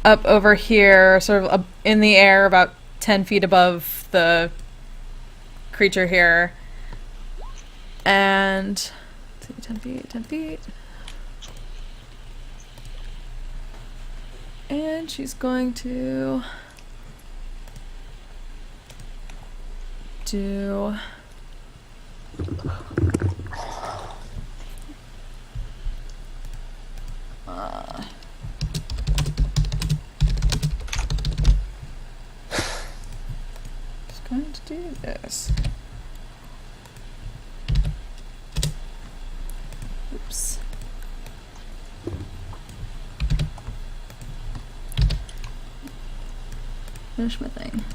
up over here, sort of up in the air, about 10 feet above the creature here. And 10 feet, 10 feet. And she's going to do just going to do this. Oops. Finish my thing.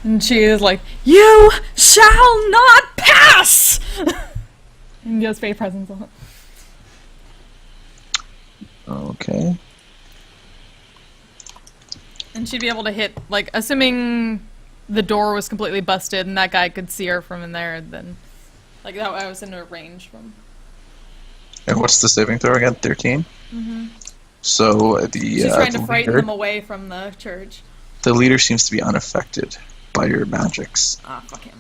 And she is like, "You shall not pass!" And goes Fey Presence on it. Okay. And she'd be able to hit, like, assuming the door was completely busted and that guy could see her from in there, then, like, that I was in a range from. And what's the saving throw again? 13? Mm-hmm. So She's trying to the frighten leader, them away from the church. the leader seems to be unaffected by your magics. Ah, fuck him.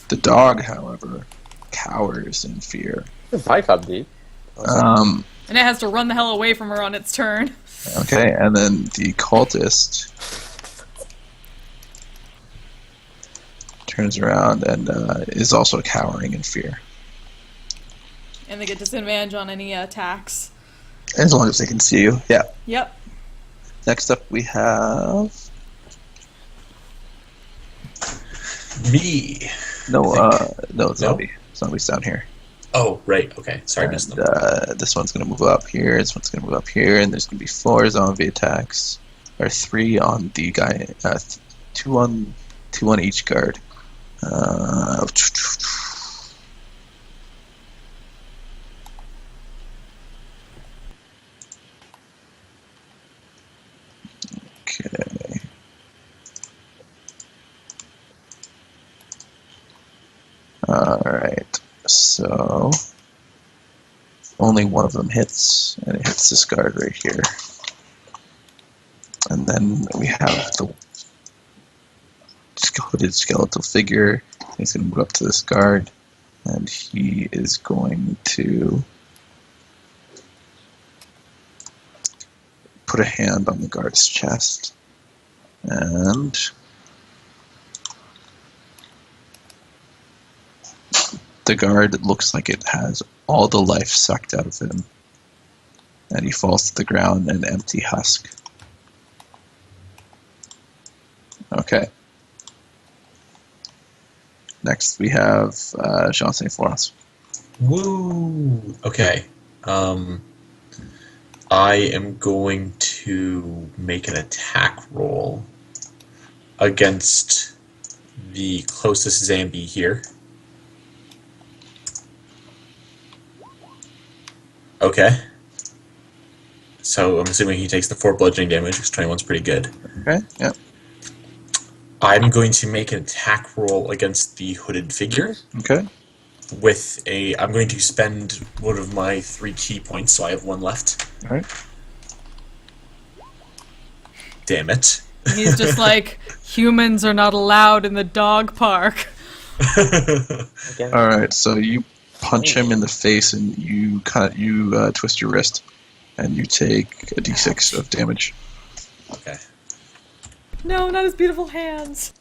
The dog, however, cowers in fear. Fight up, dude. And it has to run the hell away from her on its turn. Okay, and then the cultist turns around and is also cowering in fear. And they get disadvantage on any attacks. As long as they can see you, yeah. Yep. Next up we have... Me. No, zombie. Zombie's down here. Oh, right. Okay. Sorry, I missed And, them. this one's going to move up here, this one's going to move up here, and there's going to be 4 zombie attacks. Or 3 on the guy, 2 on each guard. Okay. Alright, so only one of them hits, and it hits this guard right here. And then we have the hooded skeletal figure. He's going to move up to this guard, and he is going to put a hand on the guard's chest. And the guard looks like it has all the life sucked out of him. And he falls to the ground, an empty husk. Okay. Next we have Jean St. Florence. Woo! Okay. I am going to make an attack roll against the closest zombie here. Okay. So I'm assuming he takes the 4 bludgeoning damage, because 21's pretty good. Okay, yeah. I'm going to make an attack roll against the hooded figure. Okay. With a... I'm going to spend one of my 3 key points, so I have 1 left. Alright. Damn it. And he's just like, humans are not allowed in the dog park. Alright, so you punch him in the face and you twist your wrist. And you take a d6 of damage. Okay. No, not his beautiful hands.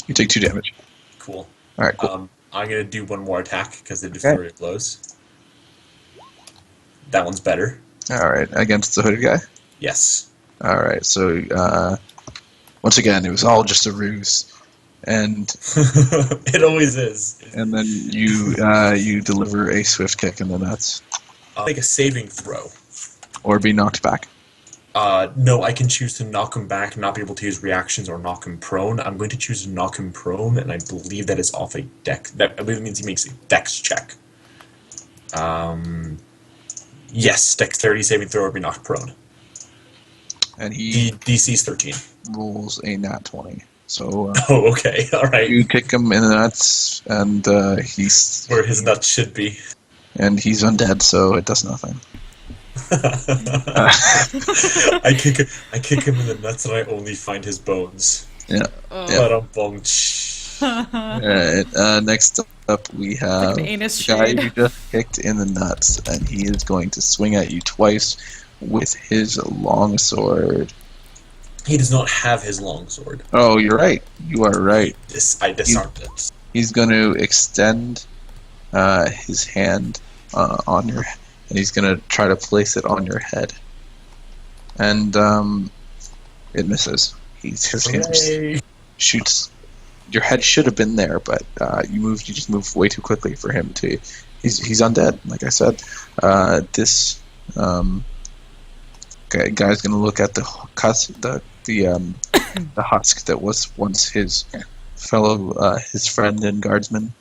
You take 2 damage. Cool. Alright, cool. I'm going to do 1 more attack, because they do flurry of blows. That one's better. Alright, against the hooded guy? Yes. Alright, so once again, it was all just a ruse. And It always is. and then you deliver a swift kick in the nuts. I'll make a saving throw. Or be knocked back. No, I can choose to knock him back, not be able to use reactions, or knock him prone. I'm going to choose to knock him prone, and I believe that is off a dex. I believe it means he makes a dex check. Yes, dexterity saving throw or be knocked prone. And he DC's 13. rolls a nat 20. So Oh, okay. All right. you kick him in the nuts, and he's Where his nuts should be. undead, so it does nothing. I kick him in the nuts and I only find his bones. Yeah. Oh. Yeah. But Alright, next up we have an anus the guy shade. who just kicked in the nuts, and he is going to swing at you twice with his long sword. he does not have his long sword. Oh, you're right. You are right. I disarmed it. He's going to extend his hand on your, and he's going to try to place it on your head, and it misses. His hand Hooray. shoots. Your head should have been there, but you just moved way too quickly for him to. He's undead, like I said. This guy's gonna look at the husk that was once his his friend and guardsman.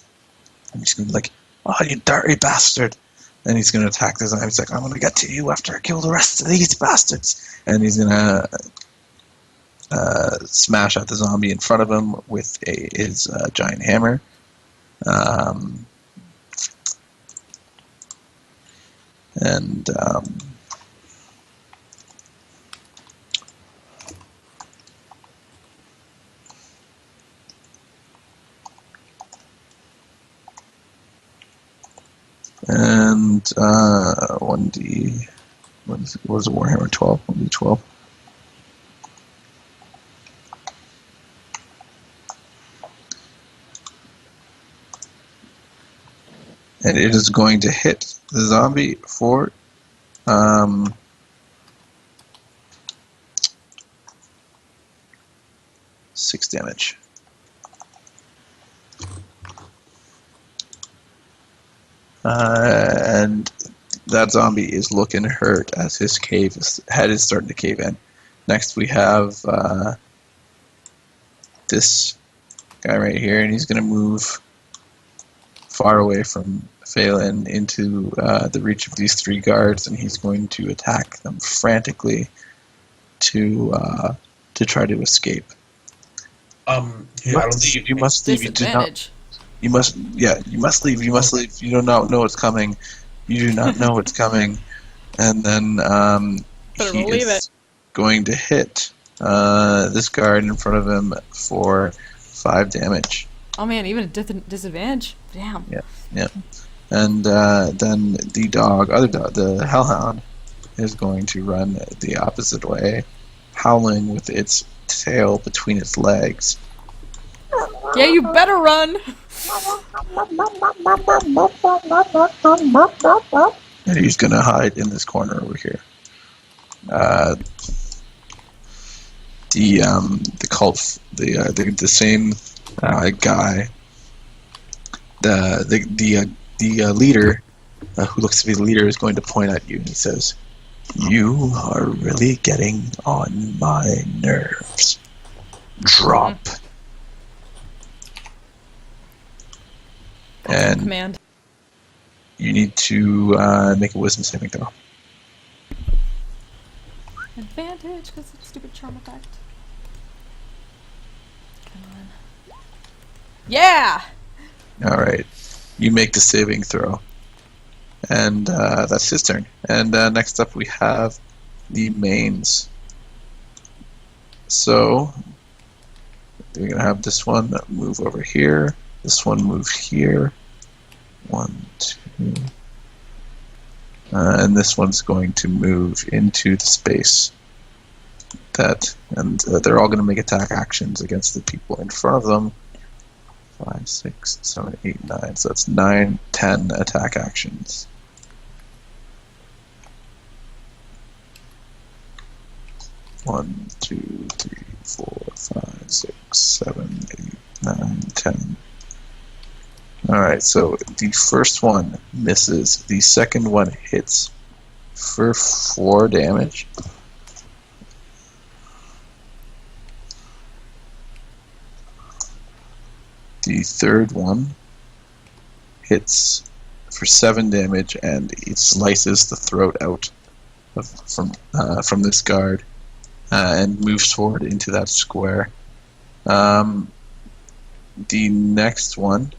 And he's gonna be like, "Oh, you dirty bastard!" And he's gonna attack this guy. He's like, "I'm gonna get to you after I kill the rest of these bastards." And he's gonna smash at the zombie in front of him with his giant hammer. And And 1d. What is a Warhammer 12? 1d12. And it is going to hit the zombie for 6 damage. And that zombie is looking hurt as his head is starting to cave in. Next we have this guy right here, and he's going to move far away from Phelan into the reach of these 3 guards, and he's going to attack them frantically to try to escape. I don't think You must leave. Disadvantage. You must leave. You must leave. You do not know what's coming. You do not know what's coming. And then Better he believe is going to hit this guard in front of him for 5 damage. Oh man, even a disadvantage? Damn. Yeah. And then the other dog, the hellhound, is going to run the opposite way, howling with its tail between its legs. Yeah, you better run! And he's gonna hide in this corner over here. The cult, the same guy, the leader, who looks to be the leader, is going to point at you, and he says, "You are really getting on my nerves. Drop." And Command. you need to make a wisdom saving throw. Advantage, because it's a stupid charm effect. Come on. Yeah! Alright. You make the saving throw. And that's his turn. And next up we have the mains. So, we're going to have this one move over here. This one move here. 1, 2. And this one's going to move into the space. And they're all going to make attack actions against the people in front of them. 5, 6, 7, 8, 9. So that's 9, 10 attack actions. One, 2, 3, 4, 5, 6, 7, 8, 9, 10. Alright, so the first one misses. The second one hits for 4 damage. The third one hits for 7 damage, and it slices the throat out from this guard and moves forward into that square. The next one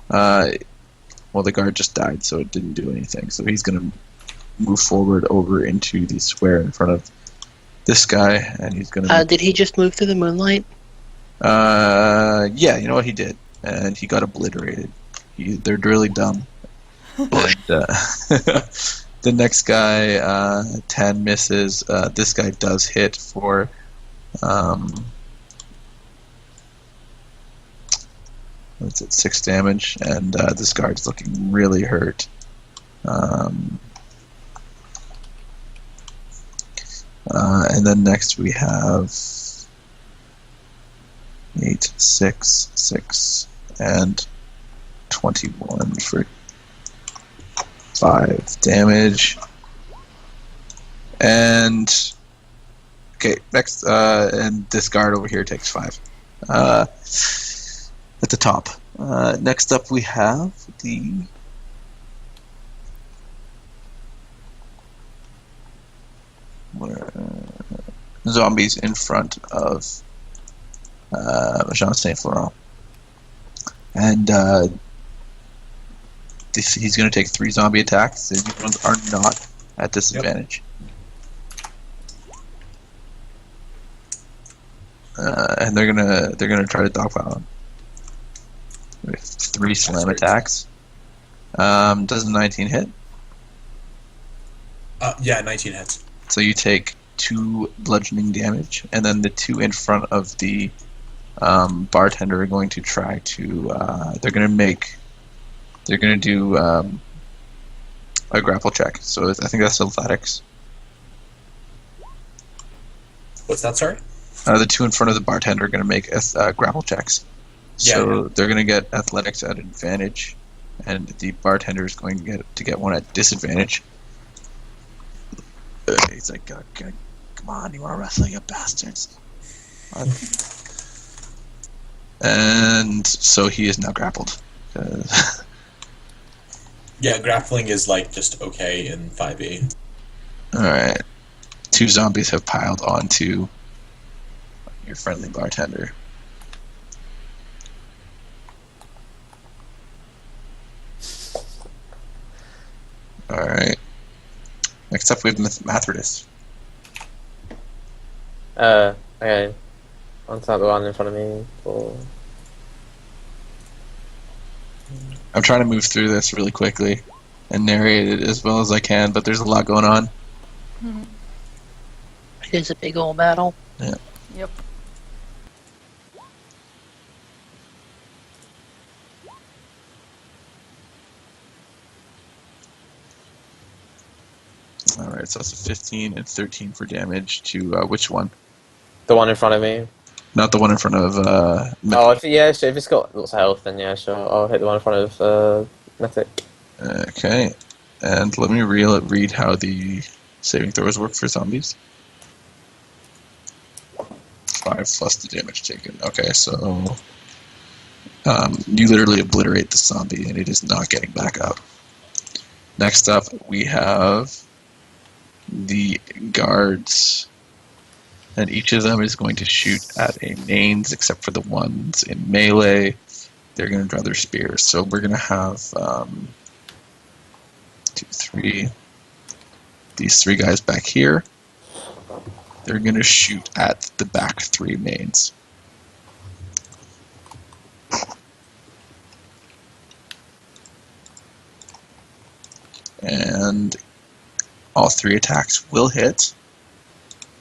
Well, the guard just died, so it didn't do anything. So he's going to move forward over into the square in front of this guy, and he's going to... Did he just move through the moonlight? Yeah, you know what he did? And he got obliterated. They're really dumb. And, the next guy, 10 misses. This guy does hit for... what's it, 6 damage, and this guard's looking really hurt. And then next we have 8, 6, 6, and 21 for 5 damage. And okay, next, and this guard over here takes 5. At the top. Next up we have the zombies in front of Jean Saint Laurent. And he's going to take 3 zombie attacks. These ones are not at disadvantage. And they're gonna try to dogpile him with 3 slam attacks. Does a 19 hit? Yeah, 19 hits. So you take 2 bludgeoning damage, and then the 2 in front of the bartender are going to try to. They're going to do a grapple check. So I think that's athletics. What's that, sorry? The 2 in front of the bartender are going to make grapple checks. So Yeah. they're going to get athletics at advantage, and the bartender is going to get one at disadvantage. He's like, come on, you are wrestling, you bastards. And so he is now grappled. Yeah, grappling is like just okay in 5e. Alright. 2 zombies have piled onto your friendly bartender. Alright. Next up we have Mathridus. Okay. On top of the one in front of me. I'm trying to move through this really quickly and narrate it as well as I can, but there's a lot going on. It is a big old battle. Yep. Alright, so it's a 15 and 13 for damage to which one? The one in front of me. Not the one in front of Oh, if it's got lots of health, then yeah, sure. I'll hit the one in front of Mythic. Okay. And let me read how the saving throws work for zombies. 5 plus the damage taken. Okay, so you literally obliterate the zombie and it is not getting back up. Next up, we have the guards, and each of them is going to shoot at a mains, except for the ones in melee. They're going to draw their spears. So we're going to have 2, 3. These 3 guys back here. They're going to shoot at the back 3 mains. And all 3 attacks will hit.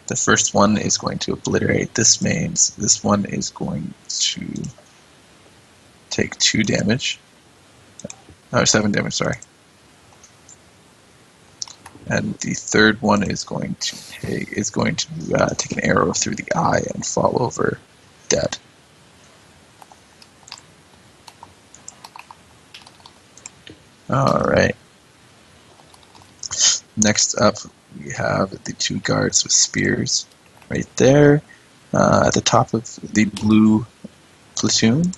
The first one is going to obliterate this mains. This one is going to take 2 damage. 7 damage, sorry. And the third one is going to take an arrow through the eye and fall over dead. Alright. Next up, we have the 2 guards with spears right there at the top of the blue platoon.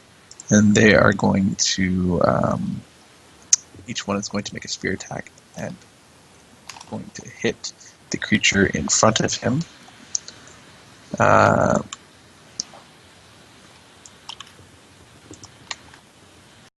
And they are going to, each one is going to make a spear attack and going to hit the creature in front of him.